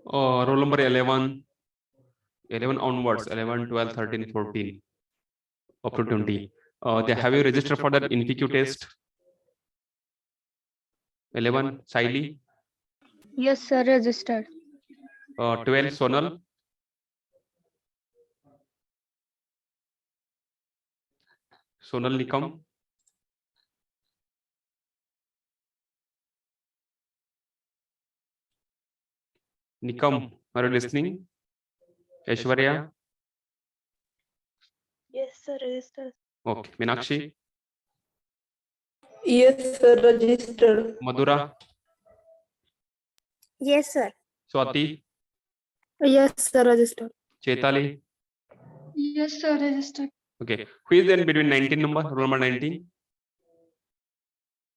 Roll number 11, 11 onwards, 11, 12, 13, 14, up to 20. Have you registered for that NPQ test? 11, Saili. Yes, sir, registered. 12, Sonal. Sonal Nikam. Nikam, are you listening? Aishwarya. Yes, sir, registered. Okay. Meenakshi. Yes, sir, registered. Madhura. Yes, sir. Swati. Yes, sir, registered. Chetali. Yes, sir, registered. Okay. Who is then between 19 number, roll number 19?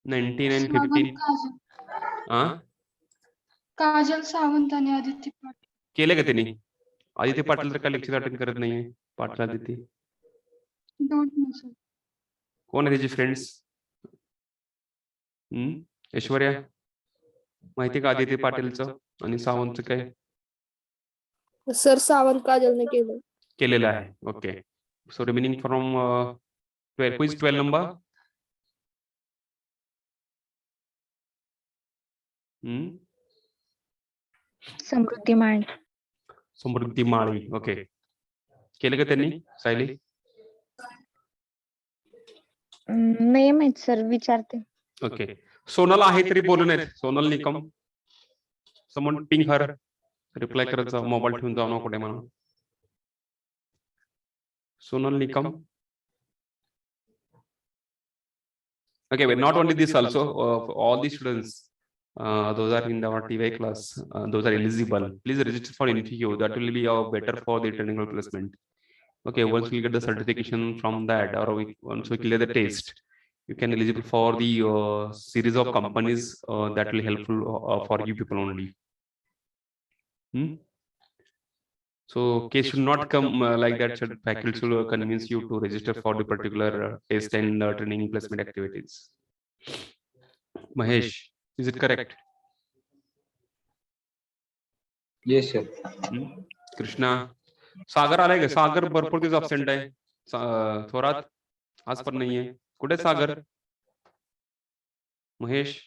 19 and 15. काजल सावंत आणि आदित्य पाटील. केले का त्यांनी? आदित्य पाटील तर का lecture attend करत नाहीये. Patil Aditya. Don't know sir. कोण आहे त्याचे फ्रेंड्स? ऐश्वर्या माहिती का आदित्य पाटीलचं आणि सावंतचं काय? सर सावंत काजलने केलं. केलेलं आहे. Okay. So remaining from 12. Who is 12 number? Samriddhi Mali. Samriddhi Mali. Okay. केलं का त्यांनी? सायली. नाही माहित सर, विचारते. ओके. सोनल आहे तरी बोलू नयेत. सोनल निकम. समोन पिंग हर. रिप्लाय करत जा. मोबाईल ठेवून जाऊ नको कुठे म्हणून. Sonal Nikam. Okay, but not only this also, all the students, those are in our TY class, those are eligible. Please register for NPQ. That will be better for the technical placement. Okay, once we get the certification from that, or once we clear the test, you can eligible for the series of companies that will helpful for you people only. So case should not come like that. Faculty should convince you to register for the particular test and training placement activities. Mahesh, is it correct? Yes, sir. Krishna. सागर आलाय का? सागर भरपूर दिवस absent आहे. थोरात आज पण नाहीये. कुठे सागर? Mahesh.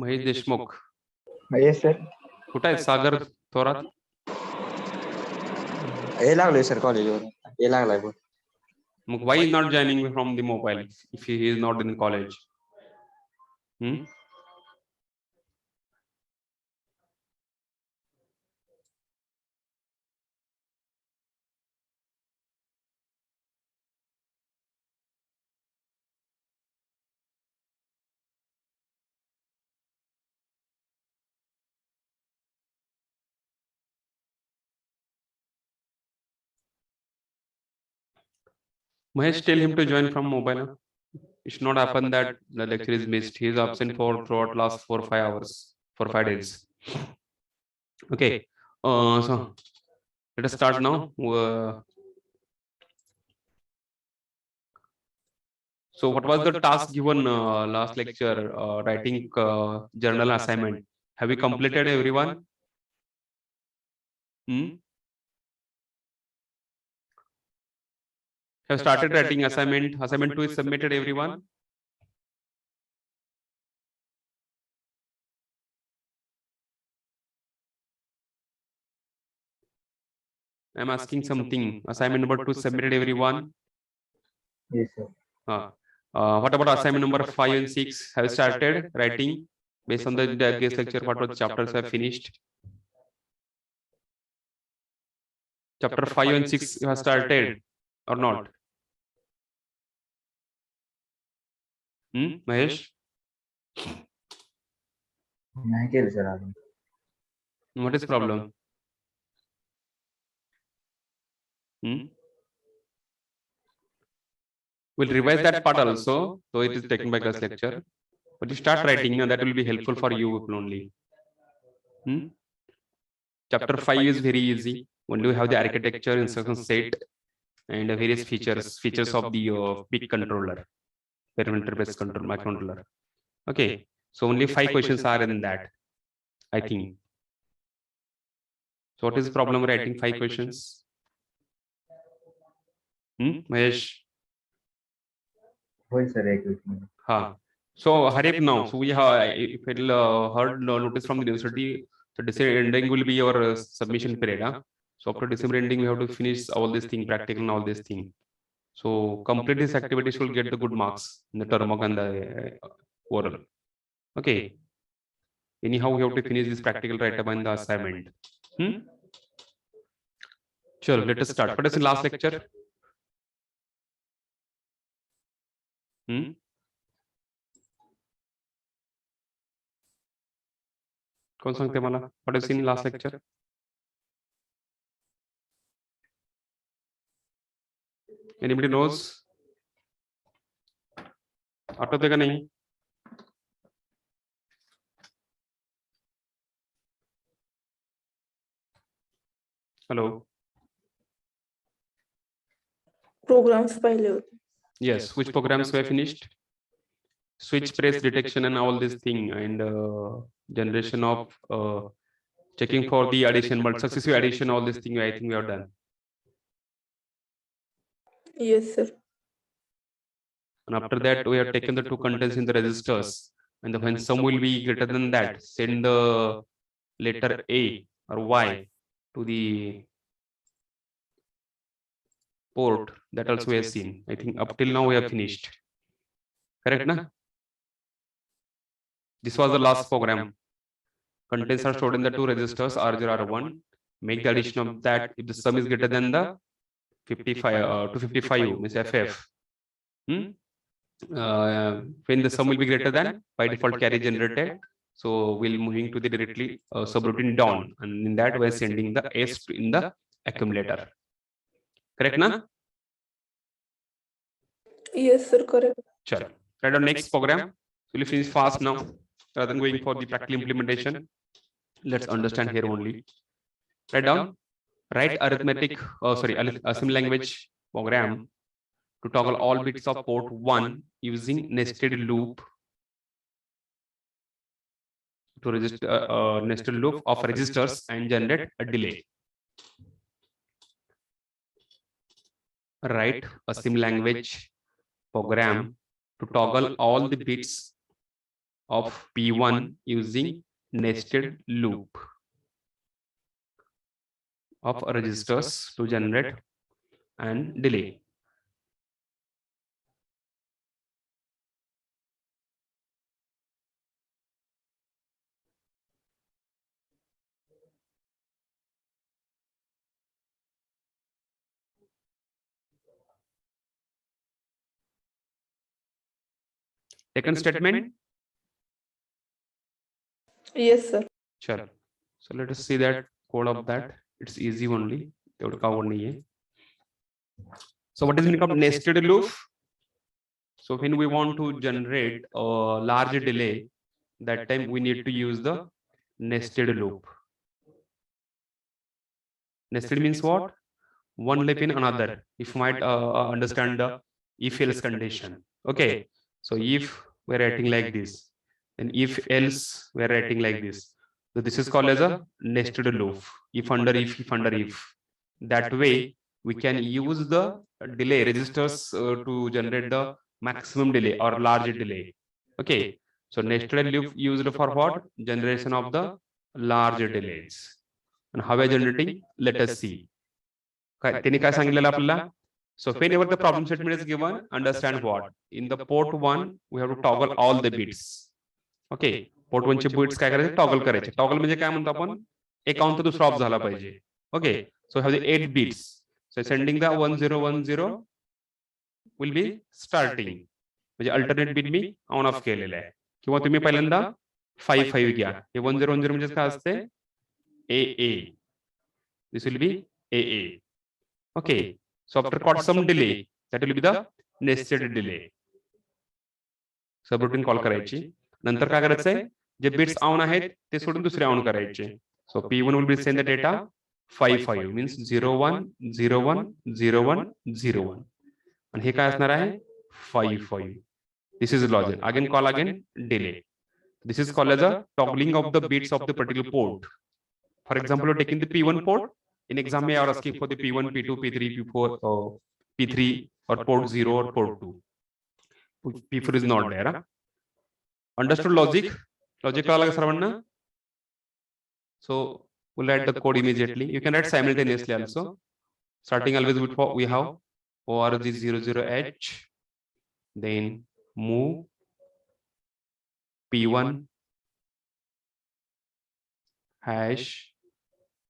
Mahesh Deshmukh. Yes, sir. कुठे आहे सागर थोरात? हे लागलोय सर कॉलेजवर. हे लागलाय पण. मग why is not joining from the mobile if he is not in college? Mahesh, tell him to join from mobile. It should not happen that the lecture is missed. He is absent for throughout last 4 or 5 hours, for 5 days. Okay. So let us start now. So what was the task given last lecture? Writing journal assignment. Have you completed everyone? Have started writing assignment. Assignment 2 is submitted, everyone. I am asking something. Assignment number 2 submitted, everyone. Yes, sir. What about assignment number 5 and 6? Have you started writing based on the guest lecture? What were the chapters have finished? Chapter 5 and 6 you have started or not? Mahesh? नाही केलं sir अजून. What is problem? We'll revise that part also, so it is taken by class lecture. But you start writing, that will be helpful for you only. Chapter 5 is very easy. Only we have the architecture, instruction set, and various features of the PIC controller, parameter based control microcontroller. Okay, so only 5 questions are in that, I think. So what is the problem writing 5 questions? Mahesh? होय sir एक minute. Ha. So hurry up now. So we have, if it heard notice from the university, so December ending will be your submission period. Huh? So after December ending, we have to finish all this thing, practical and all this thing. So complete this activities will get the good marks in the term and the oral. Okay. Anyhow, we have to finish this practical write-up and the assignment. Sure, let us start. What is the last lecture? कौन सांगते मला? What is in last lecture? Anybody knows? आठवते का नहीं? Hello. Programs पाहिले होते. Yes, which programs were finished? Switch press detection and all this thing, and generation of checking for the addition, but successive addition, all this thing I think we have done. Yes, sir. And after that, we have taken the two contents in the registers, and when sum will be greater than that, send the letter A or Y to the port. That also we have seen. I think up till now we have finished. Correct, na? This was the last program. Contents are stored in the two registers R0, R1. Make the addition of that if the sum is greater than the 55 to 55 means FF. When the sum will be greater than, by default carry generated. So we'll moving to the directly subroutine down, and in that we're sending the S in the accumulator. Correct, na? Yes, sir. Correct. Sure. Right on next program. So we'll finish fast now rather than going for the practical implementation. Let's understand here only. Write down. Write arithmetic, assembly language program to toggle all bits of port 1 using nested loop to register nested loop of registers and generate a delay. Write assembly language program to toggle all the bits of P1 using nested loop of registers to generate and delay. Second statement. Yes, sir. Sure. So let us see that code of that. It's easy only. So what is meaning of nested loop? So when we want to generate a large delay, that time we need to use the nested loop. Nested means what? One loop in another. If you might understand the if else condition. Okay. So if we're writing like this, then if else we're writing like this. So this is called as a nested loop. If under if under if. That way we can use the delay registers to generate the maximum delay or large delay. Okay. So nested loop used for what? Generation of the large delays. And how we are generating? Let us see. So whenever the problem statement is given, understand what? In the port 1, we have to toggle all the bits. Okay. Port 1 चे bits काय करायचे? Toggle करायचे. Toggle म्हणजे काय म्हणतो आपण? एक count तर दुसरा ऑफ झाला पाहिजे. Okay. So we have the 8 bits. So sending the 1010 will be starting. म्हणजे alternate bit me on off केलेला आहे. किंवा तुम्ही पहिल्यांदा 55 घ्या. हे 1010 म्हणजे काय असते? AA. This will be AA. Okay. So after got some delay, that will be the nested delay. Subroutine call करायची. नंतर काय करायचंय? जे बिट्स ऑन आहेत ते सोडून दुसरे ऑन करायचे. So P1 will be send the data 5 means 0 1 0 1 0 1 0 1 आणि हे काय असणार आहे 5 5. This is logic. Again call again delay. This is called as a toggling of the bits of the particular port. For example, you're taking the P1 port. In exam, you are asking for the P1, P2, P3, P4, or P3, or port 0 or port 2. P4 is not there. Huh? Understood logic? Logic all sarvanna. So we'll write the code immediately. You can write simultaneously also. Starting always with we have org00h, then move P1 hash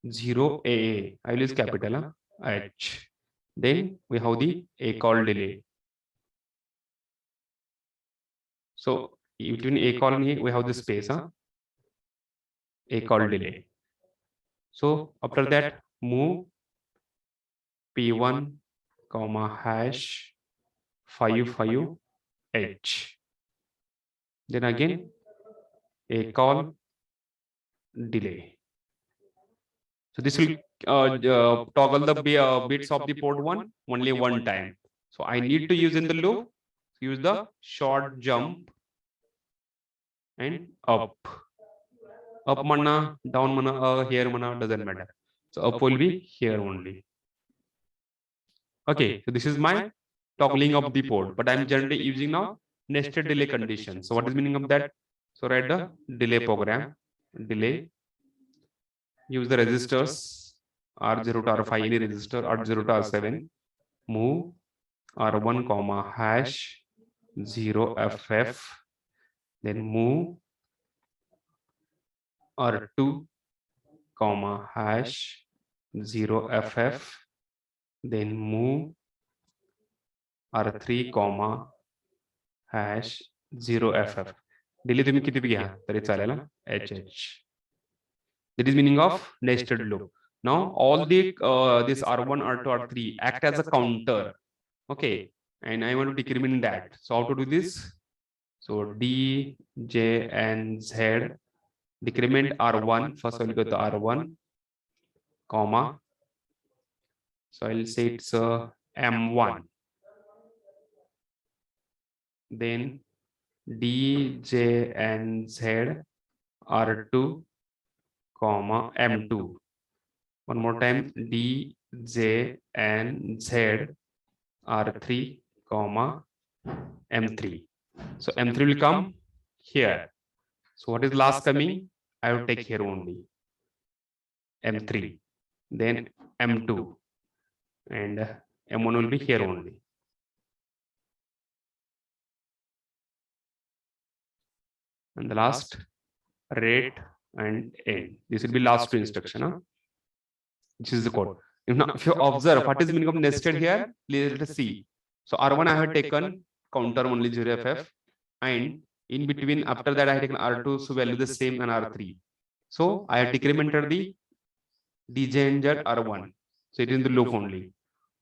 0AA. I will use capital H. Then we have the A call delay. So between A call and A, we have the space. A call delay. So after that, move P1 comma hash 55H. Then again A call delay. So this will toggle the bits of the port 1 only one time. So I need to use in the loop, use the short jump and up. Up mana, down mana, here mana, doesn't matter. So up will be here only. Okay, so this is my toggling of the port, but I'm generally using now nested delay condition. So what is meaning of that? So write the delay program, delay, use the resistors R0 to R5, any resistor R0 to R7, move R1 comma hash 0FF, then move R2 comma hash 0FF, then move R3 comma hash 0FF. Delay तुम्ही किती घ्या तरी चालेल HH. That is meaning of nested loop. Now all the this R1, R2, R3 act as a counter. Okay, and I want to decrement that. So how to do this? So D, J, and Z. Decrement R1. First I will go to R1, comma. So I'll say it's M1. Then D, J, and Z R2, comma M2. One more time, D, J, and Z R3, comma M3. So M3 will come here. So what is last coming? I will take here only M3, then M2, and M1 will be here only. And the last rate and end. This will be last two instruction. Huh? This is the code. If you observe what is the meaning of nested here, let us see. So R1 I have taken counter only 0FF, and in between after that I have taken R2, so value the same, and R3. So I have decremented the DJ and Z R1. So it is in the loop only.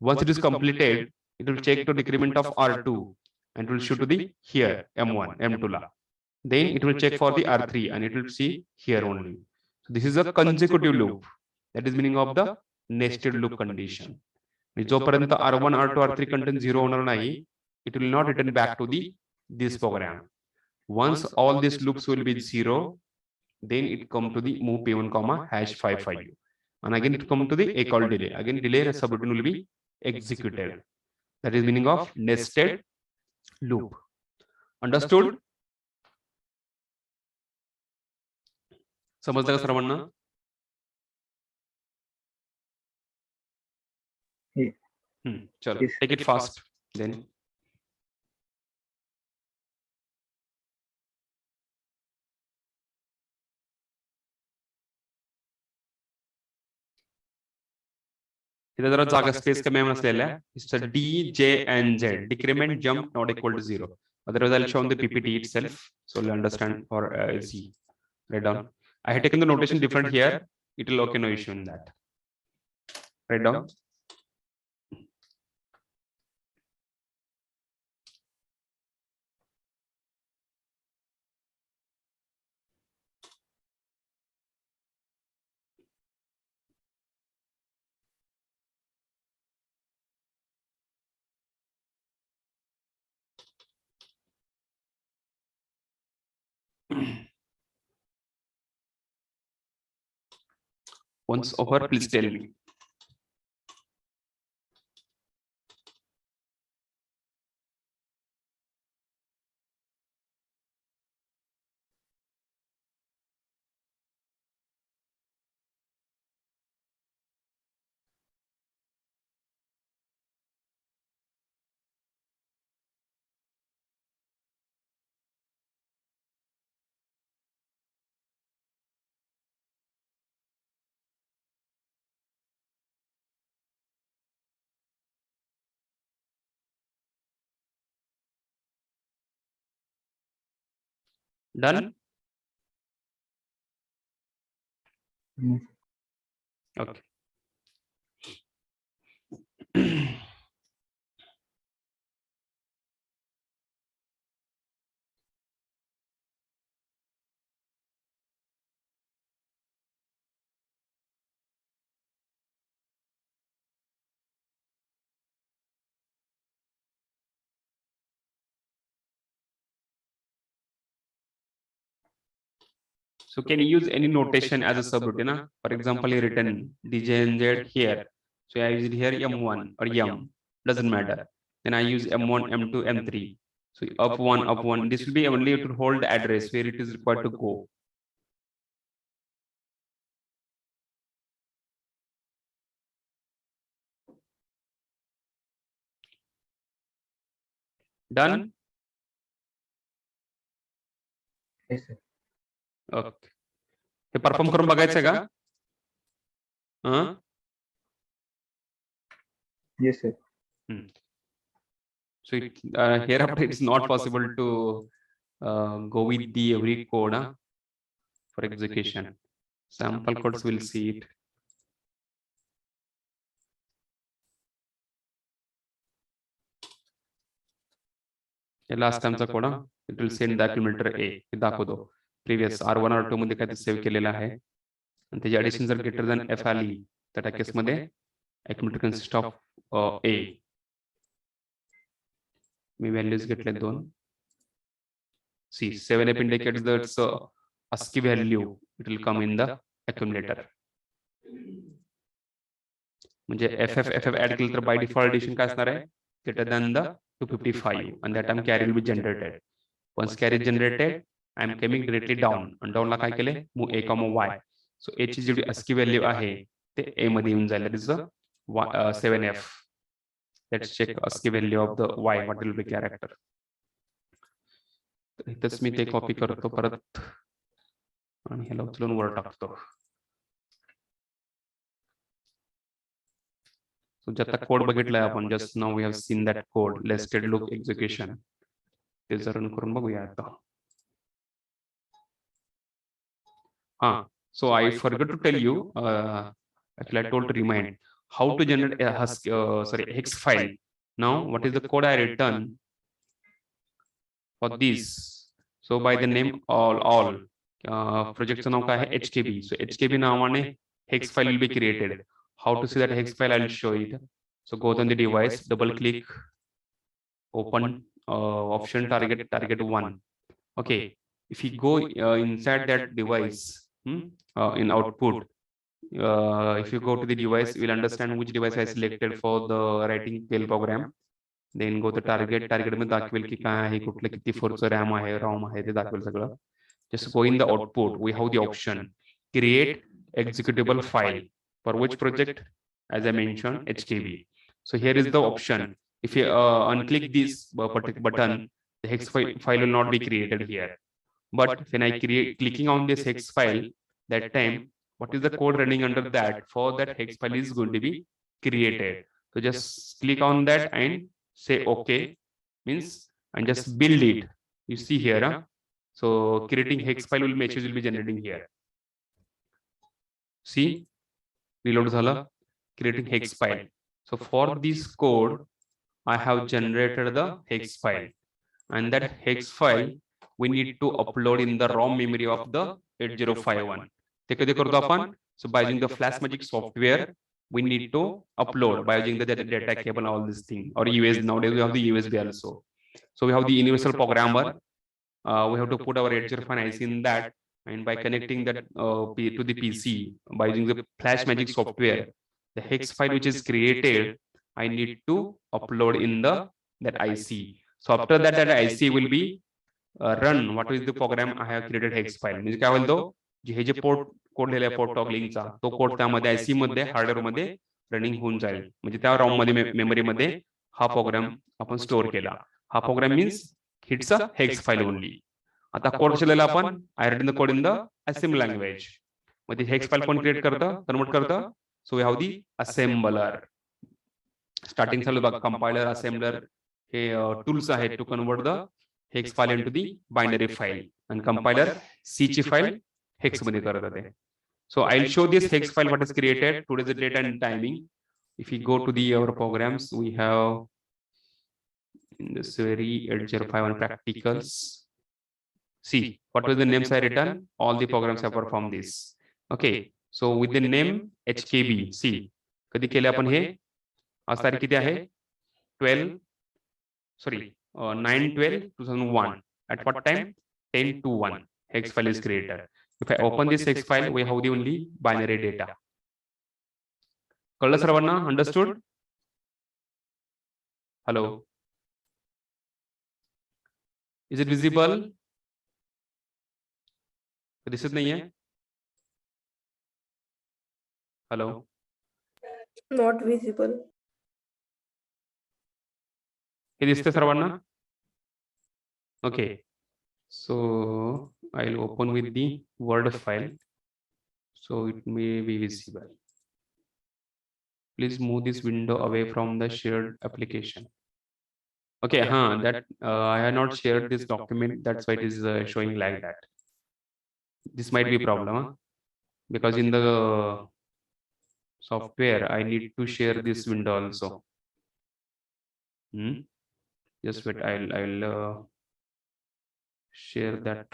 Once it is completed, it will check the decrement of R2 and it will shoot to the here M1, M2 la. Then it will check for the R3 and it will see here only. So this is a consecutive loop. That is meaning of the nested loop condition. जोपर्यंत R1, R2, R3 content 0 होणार नाही, it will not return back to this program. Once all these loops will be 0, then it come to the move P1 comma hash 55. And again it come to the A call delay. Again delay subroutine will be executed. That is meaning of nested loop. Understood? समजलं का सर्वांना? चलो, take it fast then. इधर जरा जागा space कमी असलेल्या आहे. D, J, and Z. Decrement jump not equal to 0. Otherwise, I'll show on the PPT itself, so you'll understand or see. Write down. I have taken the notation different here. It will okay, no issue in that. Write down. Once over, please tell me. Done? Yes. Okay. So can you use any notation as a subroutine? For example, you written djnz here. So I use it here m1 or m, doesn't matter. Then I use m1, m2, m3. So up one. This will be only to hold the address where it is required to go. Done? Yes, sir. Okay. Hey perform करून बघायचं का? Yes, sir. So hereafter it's not possible to go with the every code for execution. Sample codes will see it. Last timeचा code it will send the accumulator A हे दाखवतो. Previous R1 R2 मध्ये काय ते save केलेलं आहे आणि त्याची ऍडिशन जर ग्रेटर दॅन F आली तर त्या केस मध्ये accumulator consist of A. Me values घेतले दोन. See 7F indicates that ASCII value it will come in the accumulator. म्हणजे FF ऍड केलं तर बाय डिफॉल्ट एडिशन काय असणार आहे greater than the 255 and that time carry will be generated. Once carry is generated, I am coming directly down and down ला काय केले move A, Y. So A ची जी ASCII value आहे ते A मध्ये येऊन जाईल. That is 7F. Let's check ASCII value of the Y. What will be character? इथंच मी ते कॉपी करतो परत आणि ह्याला उचलून वर टाकतो. So just the code बघितलाय आपण just now we have seen that code. Let's take a look execution. ते जर रन करून बघूया आता. So I forgot to tell you, actually I told to remind how to generate a hex file. Now what is the code I written for this? So by the name all project नाव काय आहे HKB. So HKB नावाने hex file will be created. How to see that hex file? I'll show it. So go on the device, double click, open option target 1. Okay, if you go inside that device in output, if you go to the device, you will understand which device I selected for the writing PL program. Then go to target मध्ये दाखवेल की काय आहे कुठलं किती फोरचं RAM आहे ROM आहे ते दाखवेल सगळं. Just go in the output, we have the option create executable file for which project, as I mentioned, HKB. So here is the option. If you unclick this button, the hex file will not be created here. But when I clicking on this hex file, that time what is the code running under that? For that hex file is going to be created. So just click on that and say OK, means and just build it. You see here, so creating hex file message will be generating here. See, reload झालं, creating hex file. So for this code, I have generated the hex file, and that hex file we need to upload in the ROM memory of the 8051. ते कधी करतो आपण? So by using the FlashMagick software, we need to upload by using the data cable, all this thing, or USB. Nowadays we have the USB also. So we have the universal programmer. we have to put our 8051 IC in that, and by connecting that to the PC by using the Flash Magic software, the hex file which is created, I need to upload in the that IC. So after that, that IC will be run what is the program I have created hex file. म्हणजे काय बोलतो, हे जे port code लिहिलेला आहे port टॉगलिंगचा, तो code त्यामध्ये आयसी मध्ये hardware मध्ये रनिंग होऊन जाईल. म्हणजे त्या रॉम मध्ये मेमरी मध्ये हा प्रोग्राम आपण स्टोअर केला. हा program means it's a hex file only. आता कोड लिहिलेला आपण I written the code in the assembly language. मग ती हेक्स फाईल कोण क्रिएट करतं, कन्वर्ट करतं. So we have the assembler. Starting चालू बघा, कंपायलर, असेंबलर हे टूल्स आहेत to convert the hex file into the binary file, and compiler C ची file hex मध्ये करत आहे. So I'll show this hex file what is created, today's date and timing. If we go to the our programs, we have in this very 8051 practicals. See what was the names I written, all the programs have performed this. Okay, so with the name HKB, see कधी केले आपण हे, आज तारीख किती आहे, 9/12/2001. At what time? 10/2/1. Hex file is created. If I open this hex file, we have the only binary data. कळलं सर्वांना? Understood? Hello. Is it visible? दिसत नाहीये? Hello. Not visible. हे दिसते सर्वांना? Okay. So I'll open with the Word file, so it may be visible. Please move this window away from the shared application. Okay, that I have not shared this document, that's why it is showing like that. This might be a problem, because in the software I need to share this window also. Just wait, I'll share that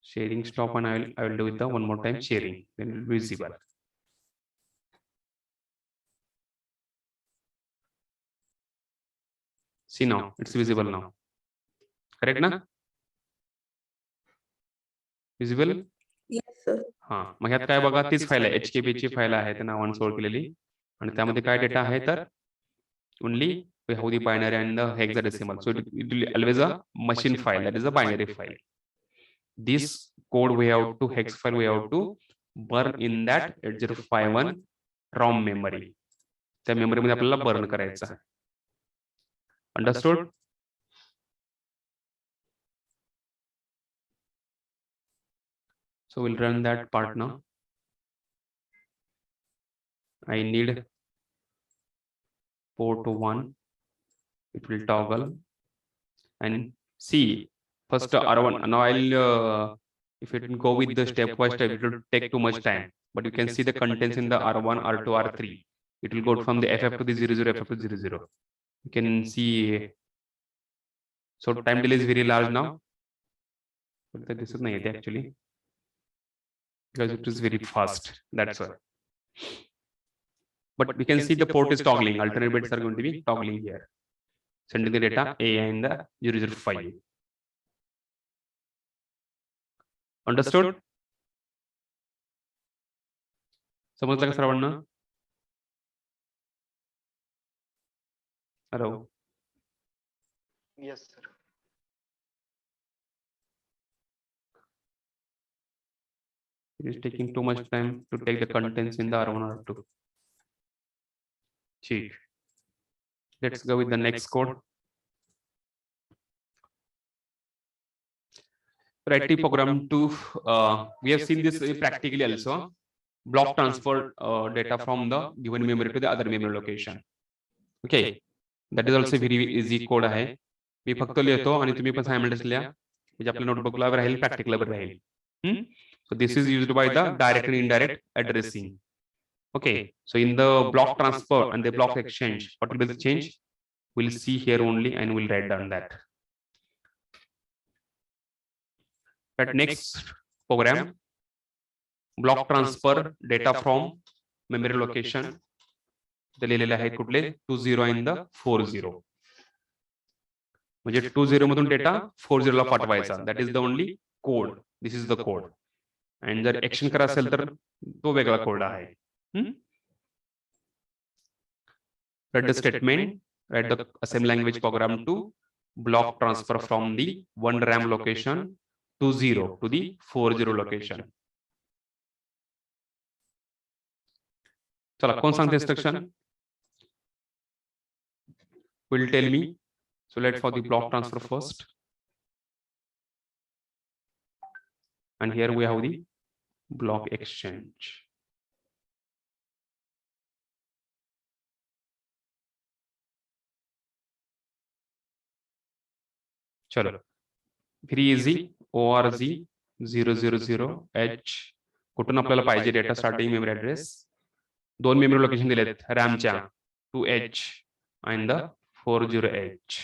sharing stop, and I will do it the one more time sharing, then it will be visible. See now, it's visible now. Correct na? Visible? Yes sir. मग ह्यात काय बघा, तीच file आहे, HKB ची file आहे, त्यांना नावाने सोड केलेली, आणि त्यामध्ये काय डेटा आहे तर only we have the binary and the hexadecimal. So it will always a machine file, that is a binary file. This code we have to hex file we have to burn in that 8051 ROM memory. त्या memory मध्ये आपल्याला burn करायचं आहे. Understood? So we'll run that part now. I need port 1. It will toggle and see first R1. Now I'll if it will go with the stepwise step, it will take too much time, but you can see the contents in the R1, R2, R3. It will go from the FF to the 00, FF to 00. You can see, so time delay is very large now, but this is not actually, because it is very fast, that's why. But we can see the port is toggling, alternate bits are going to be toggling here, sending the data A and the 005. Understood? समजलं का सर्वांना? Hello. Yes sir. It is taking too much time to take the contents in the R1 or R2. Cheat. Let's go with the next code. Write program to we have seen this practically also. Block transfer data from the given memory to the other memory location. Okay, that is also very easy code आहे. मी फक्त लिहितो आणि तुम्ही पण simultaneously लिहा, म्हणजे आपल्या नोटबुकला राहील, प्रॅक्टिकला राहील. So this is used by the direct and indirect addressing. Okay, so in the block transfer and the block exchange, what will be the change? We'll see here only, and we'll write down that. But next program, block transfer data from memory location. The लिहिलेले आहेत कुठले 20 and the 40. म्हणजे 20 मधून data 40 ला पाठवायचा. That is the only code. This is the code. आणि जर action करा असेल तर तो वेगळा कोड आहे. Write the statement, write the assembly language program to block transfer from the 1 RAM location to 0 to the 40 location. चला कोण सांगते instruction? Will tell me. So let for the block transfer first. And here we have the block exchange. चलो very easy. ORG 000H कुठून आपल्याला पाहिजे data starting memory address. 2 memory location दिलेत रॅमच्या 2H and the 40H.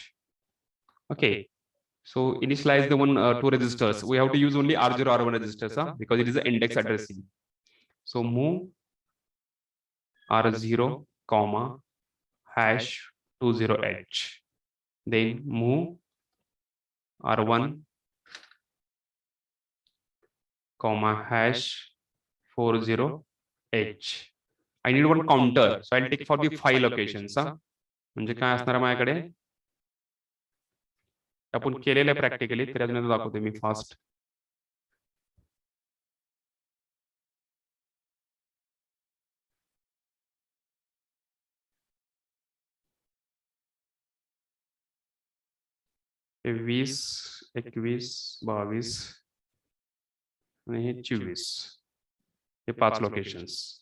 Okay, so initialize the two registers. We have to use only R0 R1 registers because it is the index addressing. So move R0 comma hash 20H, then move R1 comma hash 40H. I need one counter, so I'll take for the 5 locations. म्हणजे काय असणार माझ्याकडे आपण केलेलं practically तरी अजून दाखवते मी fast. हे 20, 21, 22 आणि हे 24. हे 5 locations.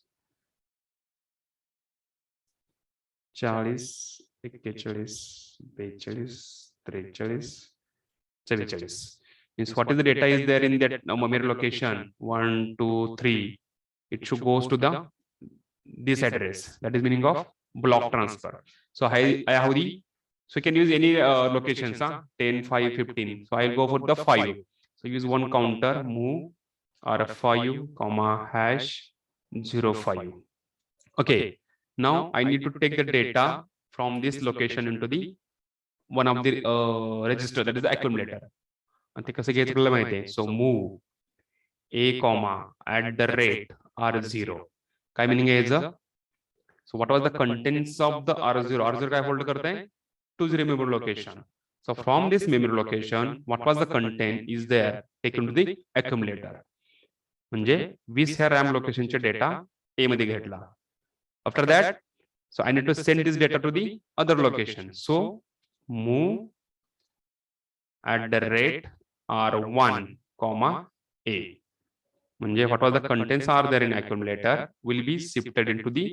40, 41, 42, 43, 44. Means what is the data is there in that memory location 1, 2, 3. It should goes to the this address. That is meaning of block transfer. So I have the, so you can use any locations 10, 5, 15. So I'll go for the 5. So use one counter, move R5 comma hash 05. Okay, now I need to take the data from this location into the one of the register, that is the accumulator. आणि ते कसं घ्यायचं आपल्याला माहिती आहे. So move A comma @ R0. काय meaning आहे याचं? So what was the contents of the R0? R0 काय होल्ड करताय? 20 memory location. So from this memory location, what was the content is there taken to the accumulator. म्हणजे 20 ह्या RAM लोकेशनचे data A मध्ये घेतला. After that, so I need to send this data to the other location. So move @ R1 comma A. म्हणजे what was the contents are there in accumulator will be shifted into the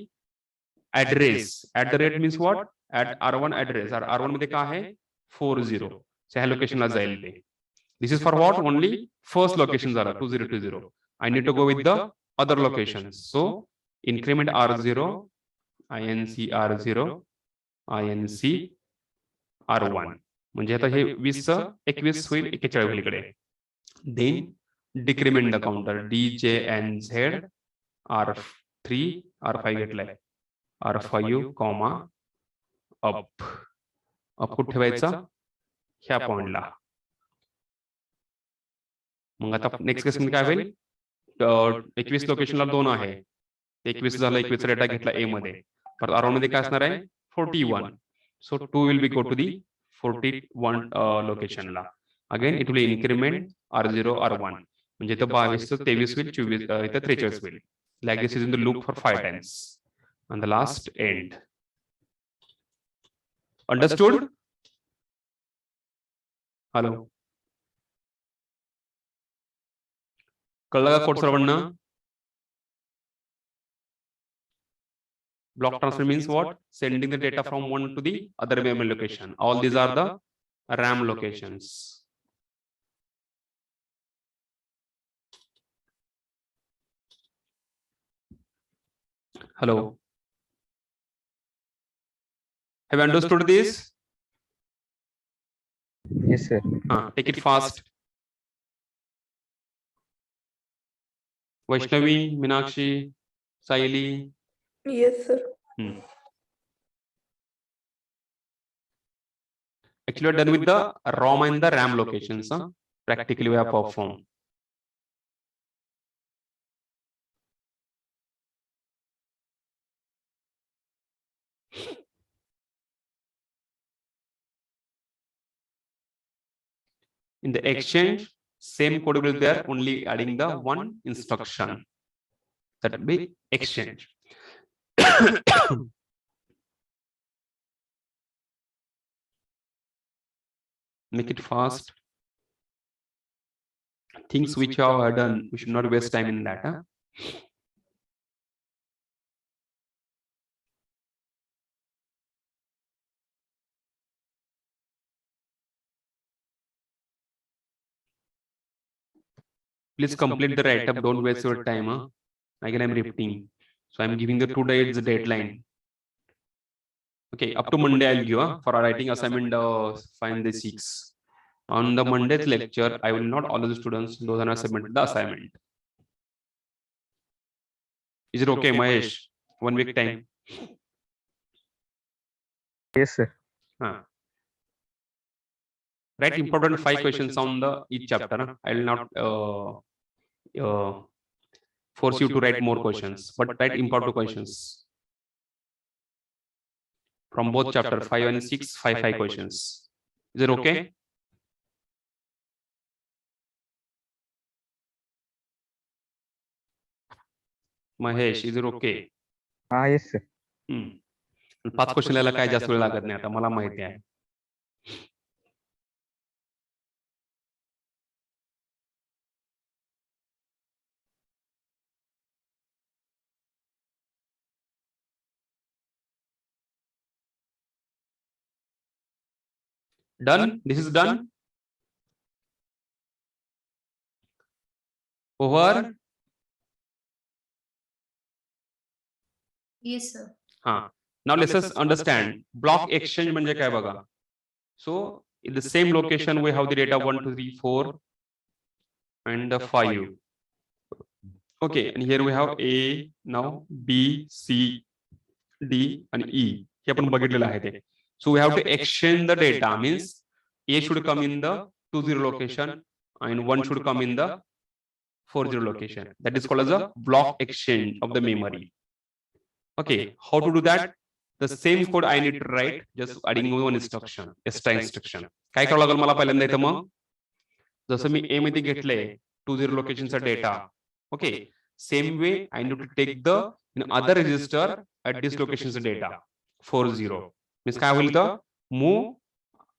address. @ means what? At R1 address. R1 मध्ये काय आहे? 40. So ह्या लोकेशनला जाईल ते. This is for what? Only first location झाला 2020. I need to go with the other locations. So increment R0, INC R0, INC R1. म्हणजे आता हे 20 21 होईल 41 होईल इकडे. Then decrement the counter DJNZ R3 R5 घेतलाय. R5 comma up. up कुठे ठेवायचा? ह्या पॉइंटला. मग आता नेक्स्ट केस मध्ये काय होईल? 21 लोकेशनला 2 आहे. 21 झाला, 21 डेटा घेतला A मध्ये. परत R1 मध्ये काय असणार आहे? 41. So 2 will be go to the 41 लोकेशनला. Again it will increment R0 R1. म्हणजे इथं 22 चं 23 होईल, 24 इथं 43 होईल. Like this is in the loop for 5 times. And the last end. Understood? Hello. कळलं का कोड सर्वांना? Block transfer means what? Sending the data from one to the other memory location. All these are the RAM locations. Hello. Have you understood this? Yes, sir. Take it fast. Vaishnavi, Meenakshi, Saili. Yes, sir. Actually, we're done with the ROM and the RAM locations. Practically, we have performed. In the exchange, same code will be there, only adding the one instruction. That will be exchange. Make it fast. Things which are done, we should not waste time in that. Please complete the write-up. Don't waste your time. Again, I'm repeating. So I'm giving the 2 days deadline. Okay, up to Monday I'll give for writing assignment. Find the 6. On the Monday's lecture, I will not all the students. Those are submitted the assignment. Is it okay, Mahesh? 1 week time. Yes, sir. Write important 5 questions on the each chapter. I will not force you to write more questions, but write important questions from both chapter 5 and 6. 5 questions. Is it okay? Mahesh, is it okay? Yes, sir. 5 question ला काय जास्त वेळ लागत नाही आता मला माहिती आहे. Done. This is done. Over. Yes, sir. Now let us understand block exchange म्हणजे काय बघा. So in the same location we have the data 1, 2, 3, 4 and the 5. Okay, and here we have A, now B, C, D and E. हे आपण बघितलेलं आहे ते. So we have to exchange the data, means A should come in the 20 location and 1 should come in the 40 location. That is called as a block exchange of the memory. Okay, how to do that? The same code I need to write, just adding one instruction, extra instruction. काय करावं लागेल मला पहिल्यांदा इथं मग जसं मी A मध्ये घेतलंय 20 लोकेशनचा data. Okay, same way I need to take the other register at this location's data 40. Means काय होईल तर move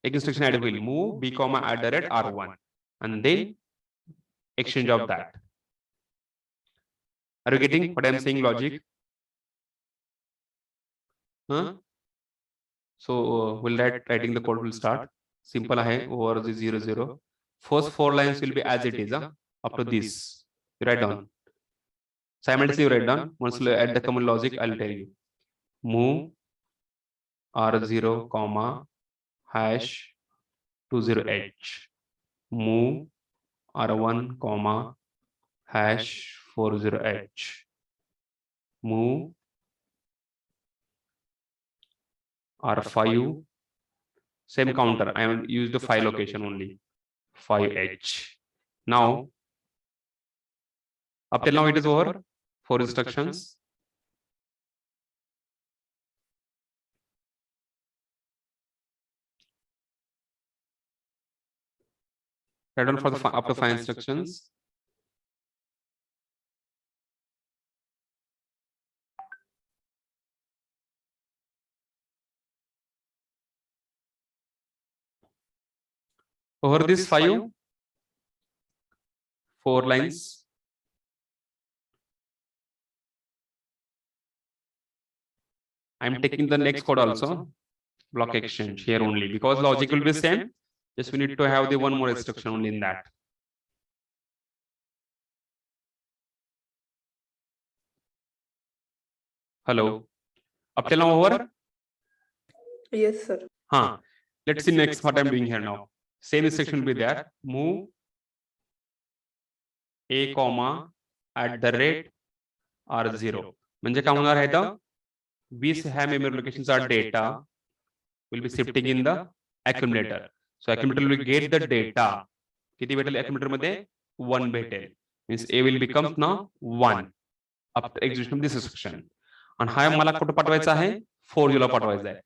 एक instruction add होईल, move B, @R1 and then exchange of that. Are you getting what I am saying logic? So we'll writing the code will start. Simple hai over the 0, 0. First 4 lines will be as it is. Up to this, you write down. Simultaneously you write down. Once you add the common logic, I'll tell you. Move R0, hash 20H. Move R1, hash 40H. Move R5, same counter. I will use the 5 location only. 5H. Now, up till now it is over. 4 instructions. Write down for the up to 5 instructions. Over this 5, 4 lines. I'm taking the next code also, block exchange here only, because logic will be same. Just we need to have the one more instruction only in that. Hello. Up till now over? Yes, sir. Let's see next what I'm doing here now. Same instruction will be there. Move A, @R0. म्हणजे काय होणार आहे तर 20 ह्या memory लोकेशनचा data will be shifting in the accumulator. So accumulator will get the data. किती भेटेल accumulator मध्ये 1 भेटेल. Means A will become now 1 after execution of this instruction. आणि हा मला कुठे पाठवायचा आहे 40 ला पाठवायचा आहे.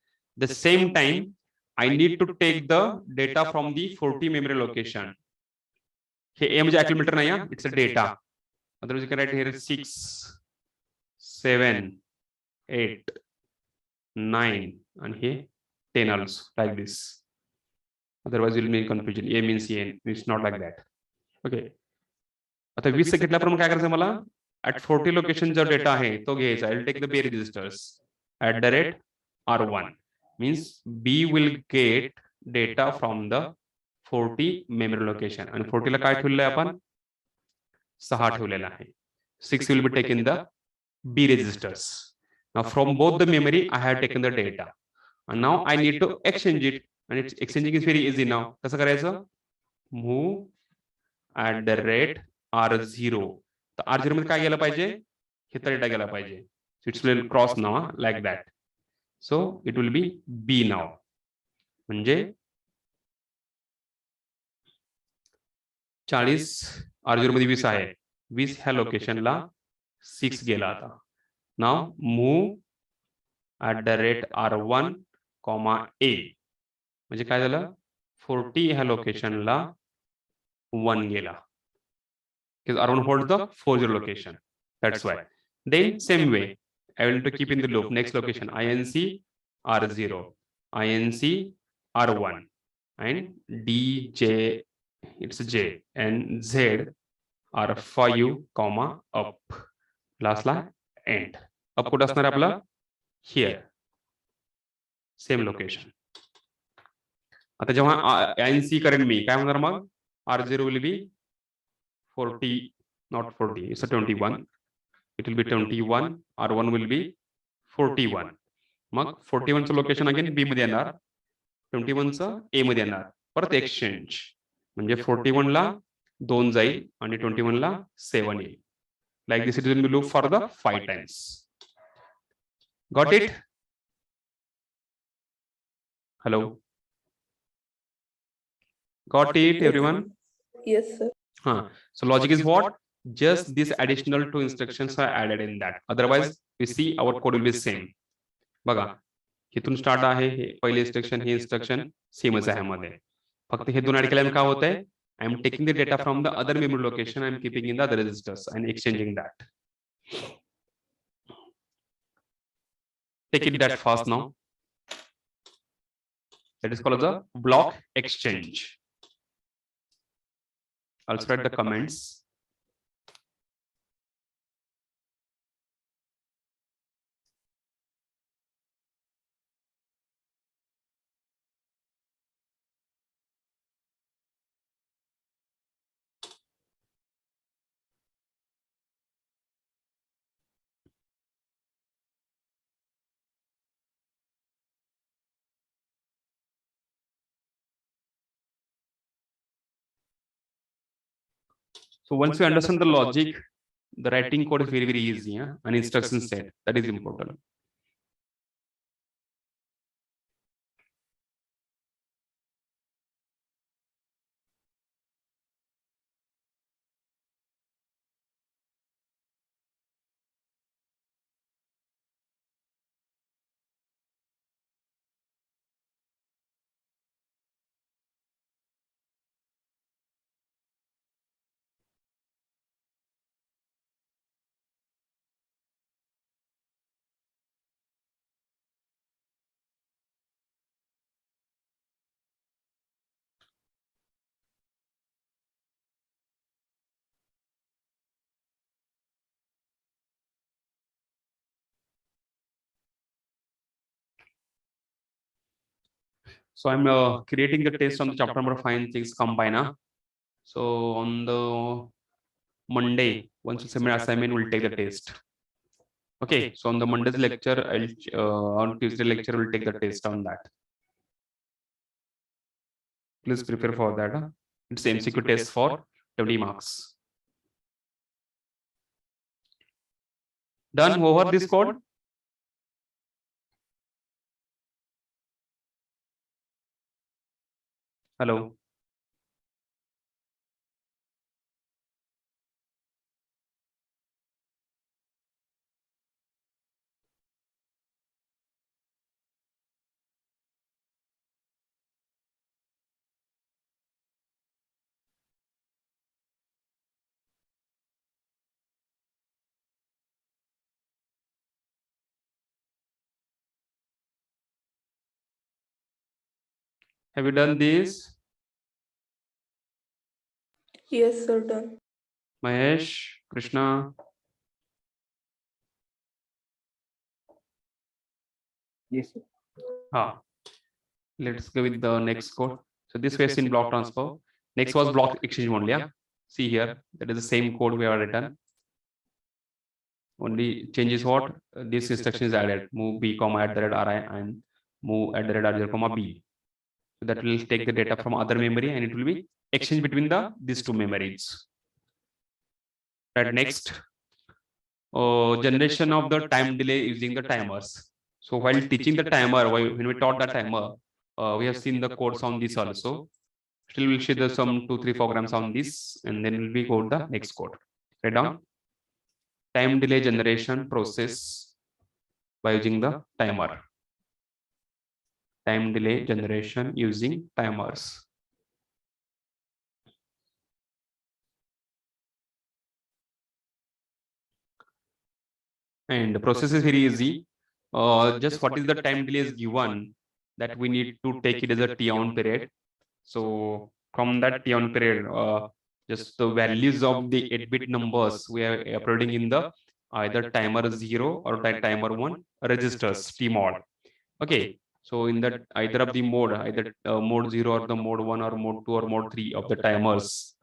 The same time I need to take the data from the 40 memory location. Hey A म्हणजे accumulator नाही, it's a data. Otherwise you can write here 6, 7, 8, 9 and here 10 also like this. Otherwise you'll make confusion. A means A, it's not like that. Okay. आता 20 घेतल्याप्रमाणे काय करायचं मला at 40 location जो data आहे तो घ्यायचा. I'll take the B registers at the rate R1 means B will get data from the 40 memory location आणि 40 ला काय ठेवलेलं आहे आपण 6 ठेवलेला आहे. 6 will be taken the B registers. Now from both the memory I have taken the data and now I need to exchange it and it's exchanging is very easy now. कसं करायचं move at the rate R0. तर R0 मध्ये काय गेलं पाहिजे हे data गेला पाहिजे. So it will cross now like that. So it will be B now. म्हणजे 40 R0 मध्ये 20 आहे. 20 ह्या लोकेशनला 6 गेला आता. Now move at the rate R1, A. म्हणजे काय झालं 40 ह्या लोकेशनला 1 गेला. Because R1 holds the 40 location. That's why. Then same way, I will to keep in the loop. Next location INC R0, INC R1, and DJ it's J and Z R5, up. Last La end. Up कुठं असणार आपला here. Same location. आता जेव्हा INC करेन मी काय होणार मग R0 will be 40, not 40, it's a 21. It will be 21. R1 will be 41. मग 41 चं location again B मध्ये येणार, 21 चं A मध्ये येणार. परत एक्सचेंज म्हणजे 41 ला 2 जाईल आणि 21 ला 7 येईल. Like this it will be loop for the 5 times. Got it? Hello? Got it everyone? Yes, sir. So logic is what? Just these additional 2 instructions are added in that. Otherwise, we see our code will be same. बघा, इथून start आहे हे पहिले instruction, हे instruction सेमच आहे मध्ये. फक्त हे दोन add केल्याने काय होतंय? I am taking the data from the other memory location. I am keeping in the other registers and exchanging that. Take it that fast now. That is called the block exchange. I'll spread the comments. So once you understand the logic, the writing code is very, very easy, and instruction set, that is important. So I'm creating the test on the chapter number 5 things combiner. So on the Monday, once you submit assignment, we'll take the test. Okay, so on the Monday's lecture, on Tuesday lecture, we'll take the test on that. Please prepare for that. It's MCQ test for 20 marks. Done over this code? Hello. Have you done this? Yes, sir, done. Mahesh, Krishna. Yes, sir. Let's go with the next code. So this was in block transfer. Next was block exchange only. Yeah. See here, that is the same code we have written. Only change is what? This instruction is added. Move b comma at the red ri and move at the red r0 comma b. So that will take the data from other memory and it will be exchanged between the these two memories. Right. Next, generation of the time delay using the timers. So while teaching the timer, when we taught the timer, we have seen the codes on this also. Still, we'll see the some 2-3 programs on this, and then we'll be go to the next code. Write down time delay generation process by using the timer. Time delay generation using timers. And the process is very easy. Just what is the time delay is given, that we need to take it as a T on period. So from that T on period, just the values of the 8-bit numbers we are uploading in the either timer 0 or timer 1 registers T mod. Okay. So in that either of the mode, either mode 0 or the mode 1 or mode 2 or mode 3 of the timers,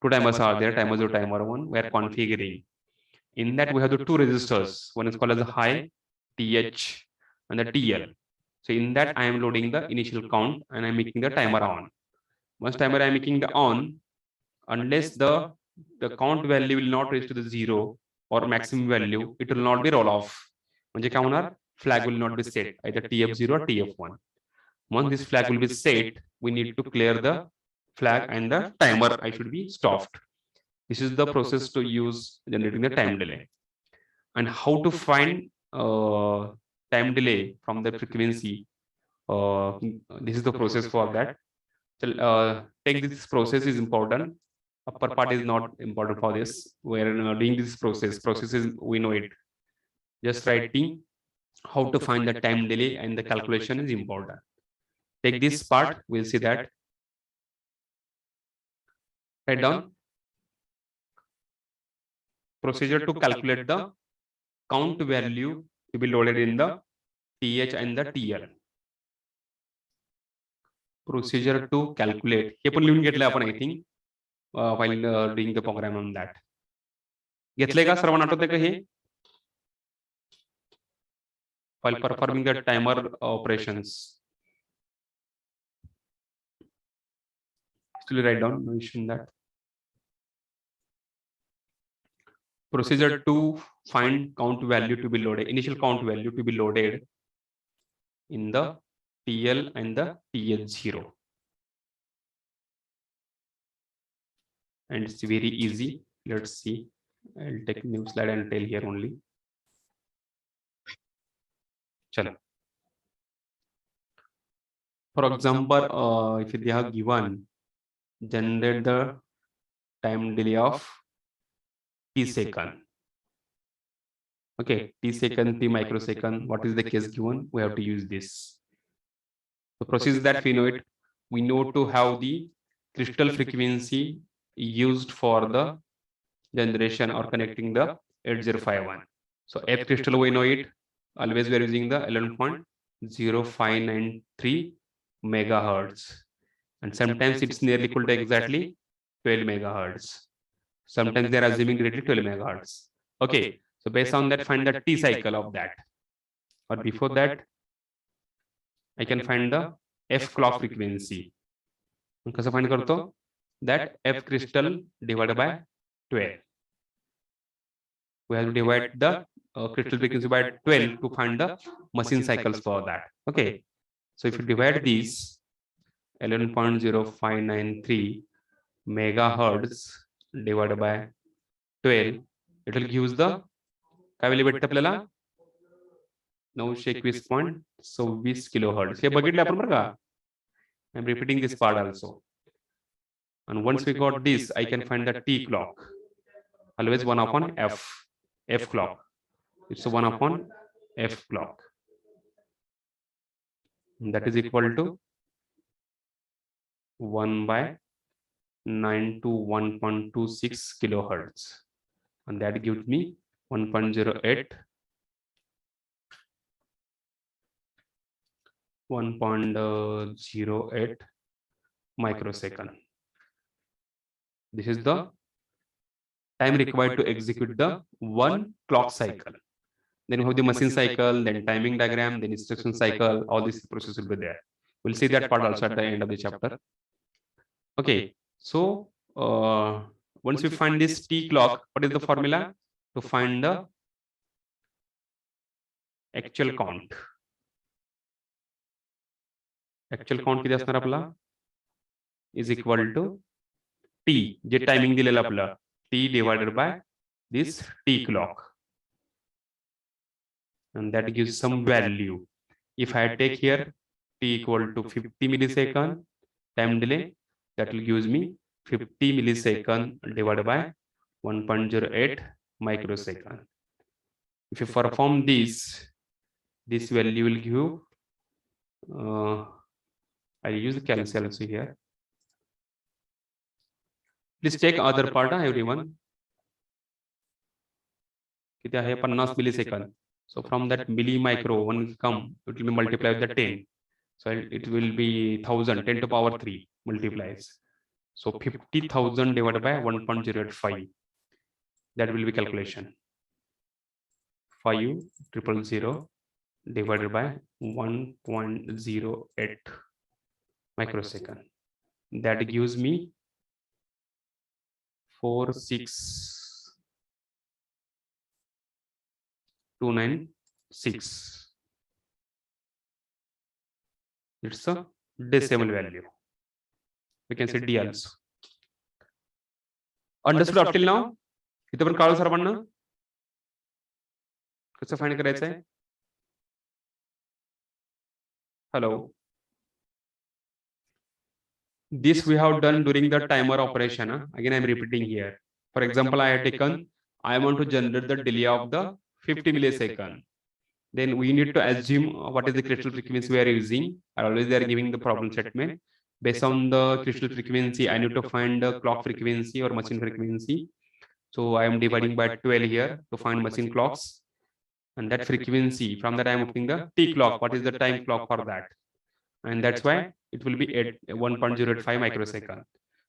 two timers are there, timer 0, timer 1, we are configuring. In that we have the two registers. One is called as the high TH and the TL. So in that I am loading the initial count and I'm making the timer on. Once timer I am making the on, unless the count value will not reach to the 0 or maximum value, it will not be roll off. म्हणजे काय होणार? Flag will not be set, either TF0 or TF1. Once this flag will be set, we need to clear the flag and the timer I should be stopped. This is the process to use generating the time delay. And how to find time delay from the frequency. This is the process for that. So take this process is important. Upper part is not important for this. We are doing this processes we know it. Just writing how to find the time delay and the calculation is important. Take this part, we'll see that. Write down procedure to calculate the count value to be loaded in the TH and the TL. Procedure to calculate. हे पण लिहून घेतलं आपण I think while doing the program on that. घेतलंय का सर्वांना आठवतंय का हे? While performing the timer operations. Still write down, no issue in that. Procedure to find count value to be loaded, initial count value to be loaded in the TL and the TH0. And it's very easy. Let's see. I'll take new slide and tell here only. Chalo. For example, if they have given generate the time delay of T second. Okay, T second, T microsecond. What is the case given? We have to use this. The process that we know it, we know to have the crystal frequency used for the generation or connecting the 8051. So F crystal we know it. Always we are using the 11.0593 megahertz. And sometimes it's nearly equal to exactly 12 megahertz. Sometimes they are assuming directly 12 megahertz. Okay, so based on that, find the T cycle of that. But before that, I can find the F clock frequency. कसं find करतो? That F crystal divided by 12. We have to divide the crystal frequency by 12 to find the machine cycles for that. Okay, so if you divide these 11.0593 megahertz divided by 12. It will give the काय वेळी भेटतं आपल्याला 921.26 kilohertz. हे बघितलं आपण बरं का. I'm repeating this part also. And once we got this, I can find the T clock. Always 1 upon F clock. It's 1 upon F clock. That is equal to 1 by 921.26 kilohertz. And that gives me 1.08 1.08 microsecond. This is the time required to execute the one clock cycle. Then you have the machine cycle, then timing diagram, then instruction cycle. All this process will be there. We'll see that part also at the end of the chapter. Okay, so once we find this T clock, what is the formula to find the actual count? Actual count किती असणार आपला is equal to T, J timing दिलेलं आपलं T divided by this T clock, and that gives some value. If I take here T equal to 50 millisecond time delay, that will gives me 50 millisecond divided by 1.08 microsecond. If you perform this value will give I'll use the calculator also here. Please take other part, everyone. किती आहे 50 millisecond. So from that milli micro, one will come, it will be multiplied with the 10. So it will be 1000, 10 to power 3 multiplies. So 50,000 divided by 1.085. That will be calculation. 5,000 divided by 1.08 microsecond. That gives me 46296. It's a decimal value. We can say D also. Understood up till now? इथे पण कळलं सर्वांना कसं find करायचंय? Hello. This we have done during the timer operation. Again, I am repeating here. For example, I have taken, I want to generate the delay of the 50 millisecond. Then we need to assume what is the crystal frequency we are using. Always they are giving the problem statement. Based on the crystal frequency, I need to find the clock frequency or machine frequency. So I am dividing by 12 here to find machine clocks. And that frequency, from that I am putting the T clock. What is the time clock for that? And that's why it will be at 1.05 microsecond.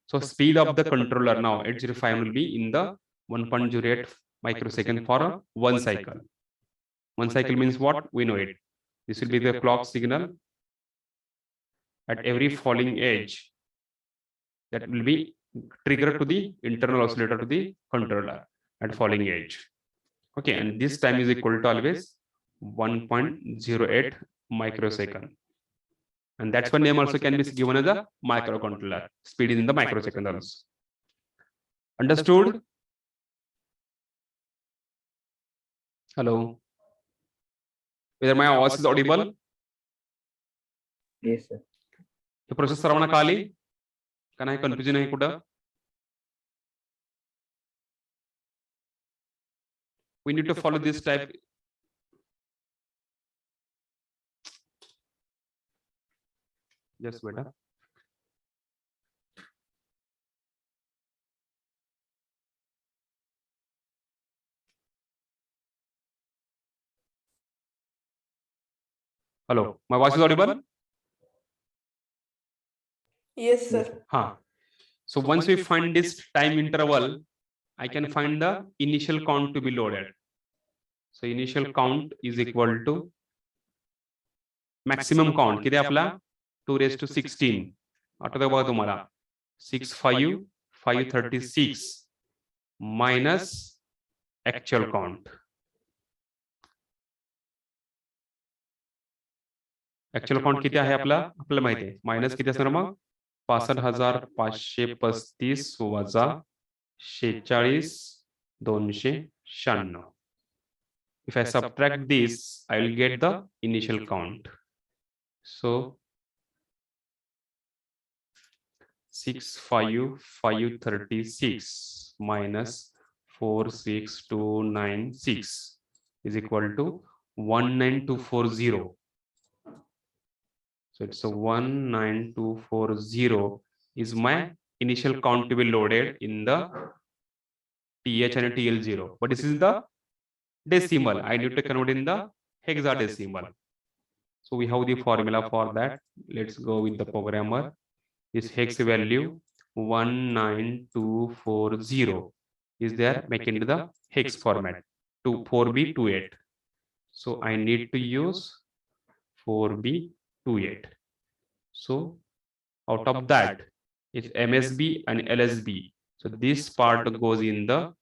So speed of the controller now 805 will be in the 1.08 microsecond for one cycle. One cycle means what? We know it. This will be the clock signal at every falling edge. That will be triggered to the internal oscillator to the controller at falling edge. Okay, and this time is equal to always 1.08 microsecond. And that's why name also can be given as a microcontroller. Speed is in the microsecond also. Understood? Hello. Whether my voice is audible? Yes, sir. The process सर्वांना कळाली? का नाही confusion आहे कुठं? We need to follow this type. Just wait. Hello, my voice is audible? Yes, sir. So once we find this time interval, I can find the initial count to be loaded. So initial count is equal to maximum count. किती आपला 2 raised to 16. आठवतं बघा तुम्हाला 65536 minus actual count. Actual count किती आहे आपल्याला माहिती आहे, मायनस किती असणार मग 65,535 वजा 46,296. If I subtract this, I will get the initial count. So 65536 minus 46296 is equal to 19240. So it's a 19240 is my initial count to be loaded in the TH and TL0. But this is the decimal. I need to convert in the hexadecimal. So we have the formula for that. Let's go with the programmer. This hex value 19240 is there, make into the hex format. 4B28. So I need to use 4B28. So out of that is MSB and LSB. So this part goes in the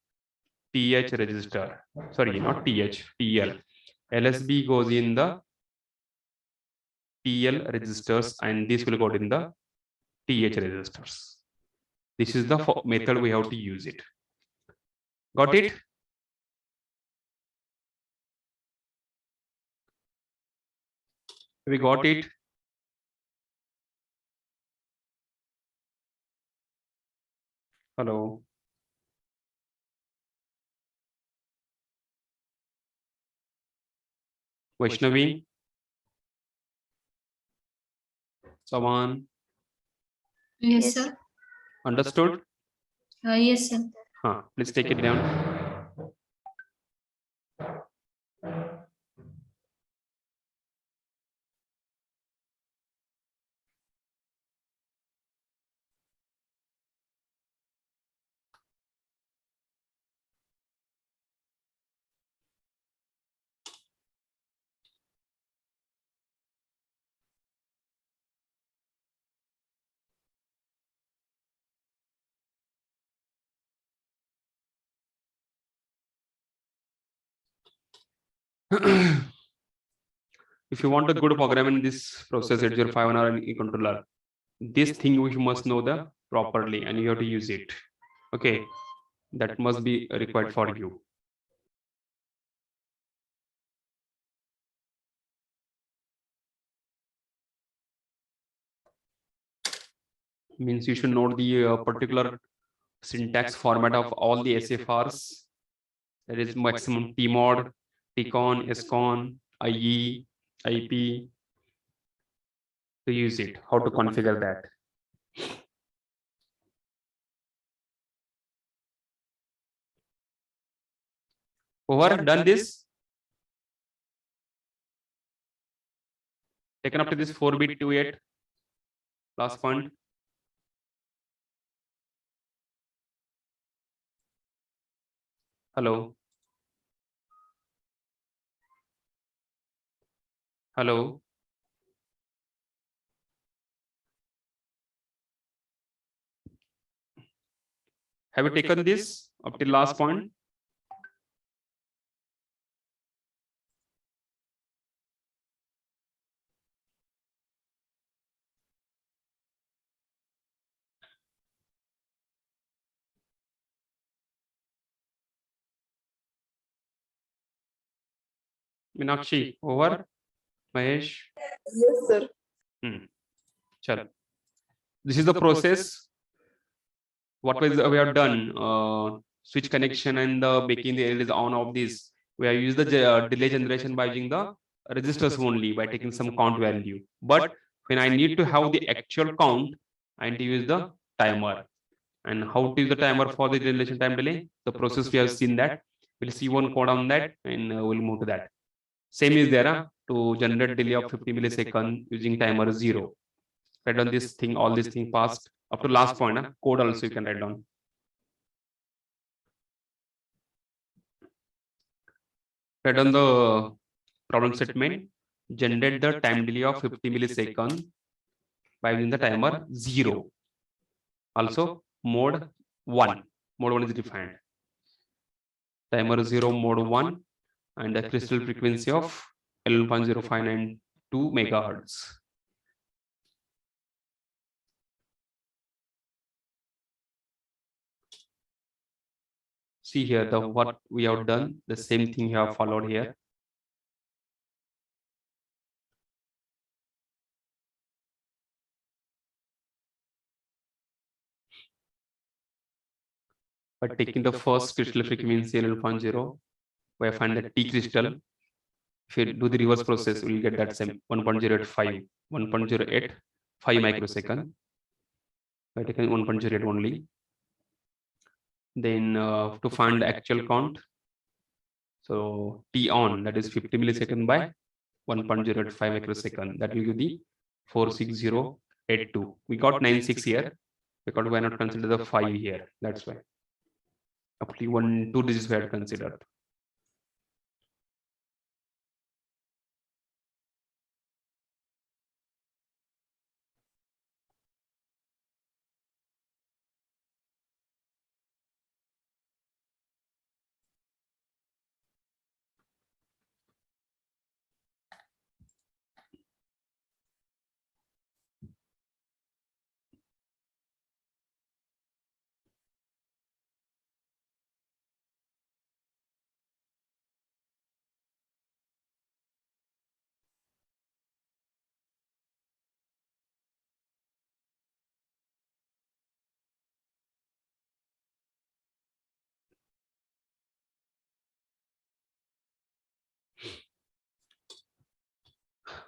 TH register. Sorry, not TH, TL. LSB goes in the TL registers, and this will go in the TH registers. This is the method we have to use it. Got it? We got it. Hello. Vaishnavi. Savan. Yes, sir. Understood? Yes, sir. Please take it down. If you want a good program in this process 8051 controller, this thing you must know the properly and you have to use it. Okay, that must be required for you. Means you should know the particular syntax format of all the SFRs. That is maximum tmod, tcon, scon, IE, IP, to use it, how to configure that. Over, done this. Taken up to this 4B28 last point. Hello. Hello. Have you taken this up till last point? Meenakshi, over. Mahesh. Yes, sir. Chalo. This is the process. What we have done, switch connection and making the LEDs on of this. We have used the delay generation by using the registers only, by taking some count value. But when I need to have the actual count, I need to use the timer. And how to use the timer for the generation time delay? The process we have seen that. We'll see one code on that and we'll move to that. Same is there to generate delay of 50 milliseconds using timer 0. Write down this thing, all this thing passed up to last point. Code also you can write down. Write down the problem statement. Generate the time delay of 50 milliseconds by using the timer 0. Also mode 1. Mode 1 is defined. Timer 0 mode 1 and the crystal frequency of 11.059 2 megahertz. See here the what we have done, the same thing you have followed here. By taking the first crystal frequency 0.0, we find the T crystal. If you do the reverse process, we will get that same 1.085, 1.085 microsecond. By taking 1.08 only. Then to find the actual count, so T on, that is 50 millisecond by 1.085 microsecond. That will give the 46082. We got 96 here because we are not consider the 5 here. That's why. Only 2 digits we had considered.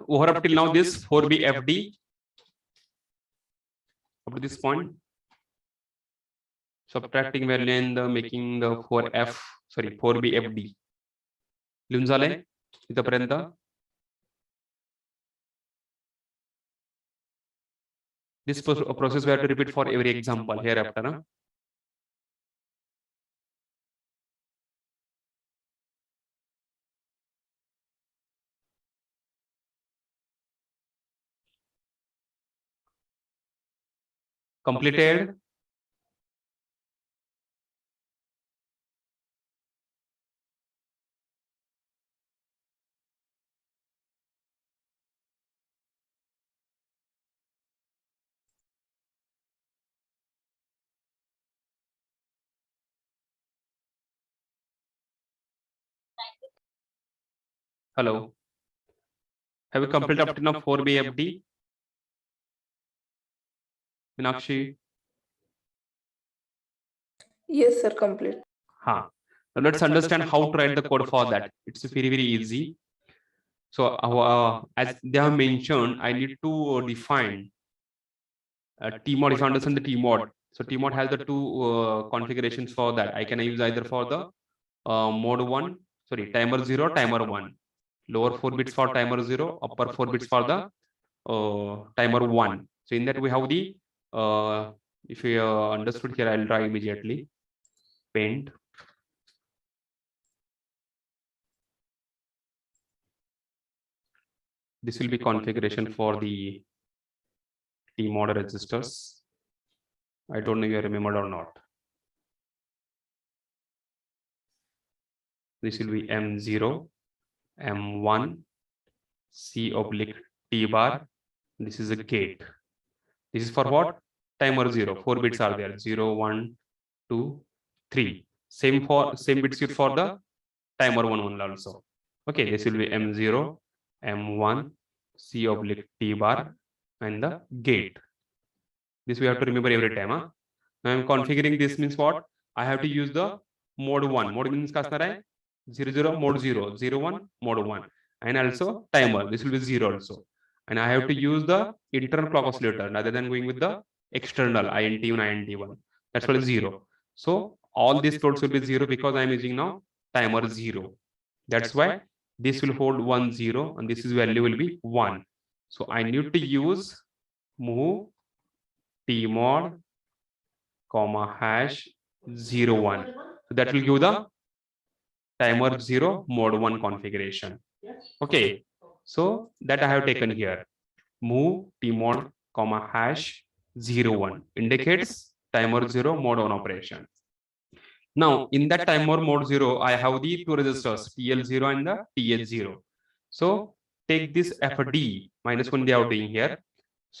Over up till now, this 4BFD up to this point, subtracting value and making the 4BFD. लिहून झालंय इथपर्यंत. This process we have to repeat for every example hereafter. Completed. Hello. Have you completed up to now 4BFD? Meenakshi? Yes, sir, complete. Now let's understand how to write the code for that. It's very, very easy. So as they have mentioned, I need to define Tmod. If you understand the Tmod, so Tmod has the 2 configurations for that. I can use either for the timer 0, timer 1. Lower 4 bits for timer 0, upper 4 bits for the timer 1. So in that we have the if you understood here, I'll draw immediately. Paint. This will be configuration for the Tmod registers. I don't know if you remembered or not. This will be M0, M1, C/T bar. This is a gate. This is for what? Timer 0. 4 bits are there. 0, 1, 2, 3. Same bits for the timer 1 also. Okay, this will be M0, M1, C/T bar, and the gate. This we have to remember every time. Now I'm configuring this means what? I have to use the mode 1. Mode means 00 mode 0, 01 mode 1, and also timer. This will be 0 also. And I have to use the internal clock oscillator rather than going with the external INT1, INT1. That's why 0. So all these codes will be 0 because I am using now timer 0. That's why this will hold 1 0 and this is value will be 1. So I need to use move Tmod ##01. So that will give the timer 0 mode 1 configuration. Okay, so that I have taken here. Move Tmod ##01 indicates timer 0 mode 1 operation. Now in that timer mode 0, I have the 2 registers TL0 and the TH0. So take this FD minus 1 they are doing here.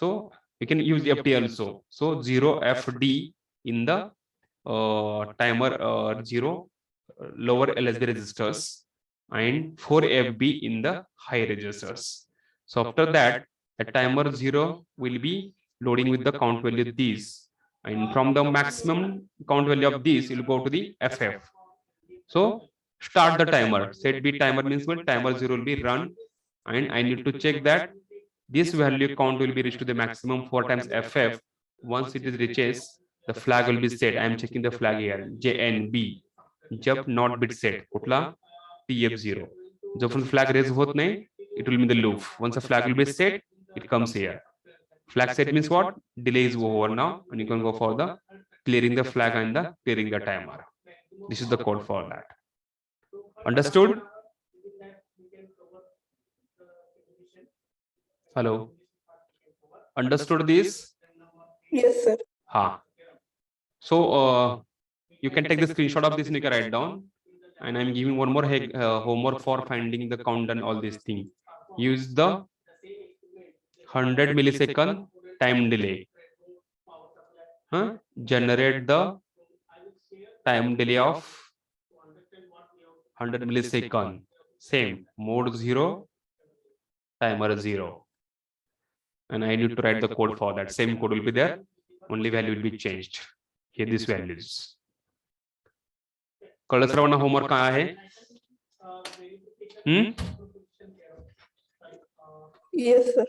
So you can use FD also. So 0 FD in the timer 0 lower LSB registers and 4 FB in the high registers. So after that, a timer 0 will be loading with the count value of these, and from the maximum count value of these, you will go to the FF. So start the timer. Set B timer means when timer 0 will be run, and I need to check that this value count will be reached to the maximum 4 times FF. Once it is reaches, the flag will be set. I am checking the flag here. JNB. जब not bit set. कुठला TF0. जोपर्यंत flag raise होत नाही, it will be in the loop. Once a flag will be set, it comes here. Flag set means what? Delay is over now, and you can go for the clearing the flag and the clearing the timer. This is the code for that. Understood? Hello. Understood this? Yes, sir. So you can take the screenshot of this and you can write down. And I'm giving one more homework for finding the count and all these things. Use the 100 millisecond time delay. Generate the time delay of 100 millisecond. Same mode 0, timer 0. And I need to write the code for that. Same code will be there. Only value will be changed. Here these values. कळलं सर्वांना homework काय आहे? Yes, sir.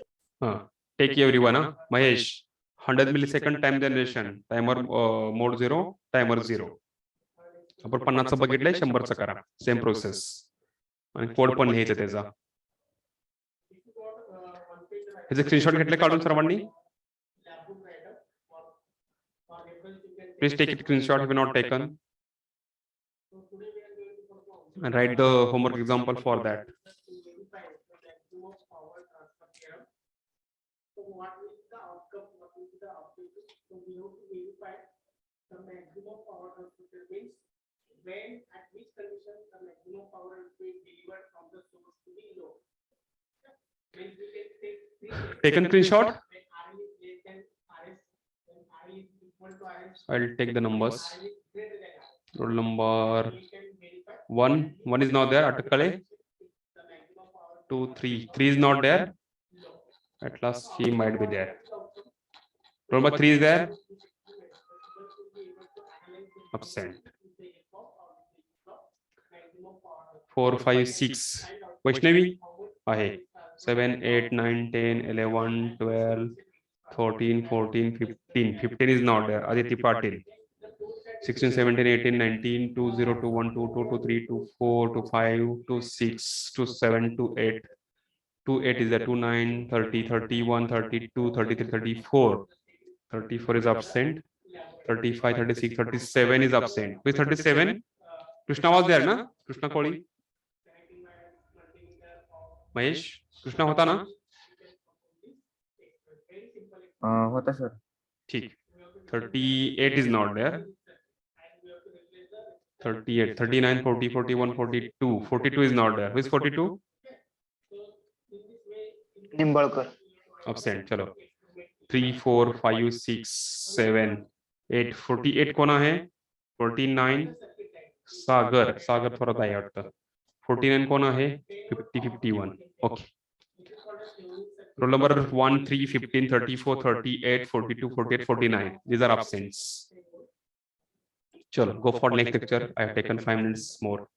Take everyone. Mahesh, 100 millisecond time generation. Timer mode 0, timer 0. आपण 50चं बघितलंय, 100चं करा. Same process. आणि code पण लिहायचं त्याचा. ह्याचे स्क्रीनशॉट घेतले काढून सर्वांनी. Please take it screenshot if you not taken. And write the homework example for that. Taken screenshot? I'll take the numbers. Roll number 1 is not there. Atakale 2 3 is not there. At last he might be there. Roll number 3 is there. Absent. 4 5 6 Vaishnavi ahe. 7 8 9 10 11 12 13 14 15 is not there. Aditi Patil 16 17 18 19 20 21 22 23 24 25 26 27 28 28 is there. 29 30 31 32 33 34 is absent. 35 36 37 is absent. With 37 Krishna was there na? Krishna Koli Mahesh Krishna hota na? होता sir. ठीक. 38 is not there. 38 39 40 41 42 is not there. Who is 42? Nimbalkar. Absent. चलो 3 4 5 6 7 8 48 कोण आहे? 49 सागर परत आहे वाटतं. 49 कोण आहे? 50 51. Okay. Roll number 1 3 15 34 38 42 48 49. These are absents. Chalo, go for next lecture. I have taken 5 minutes more.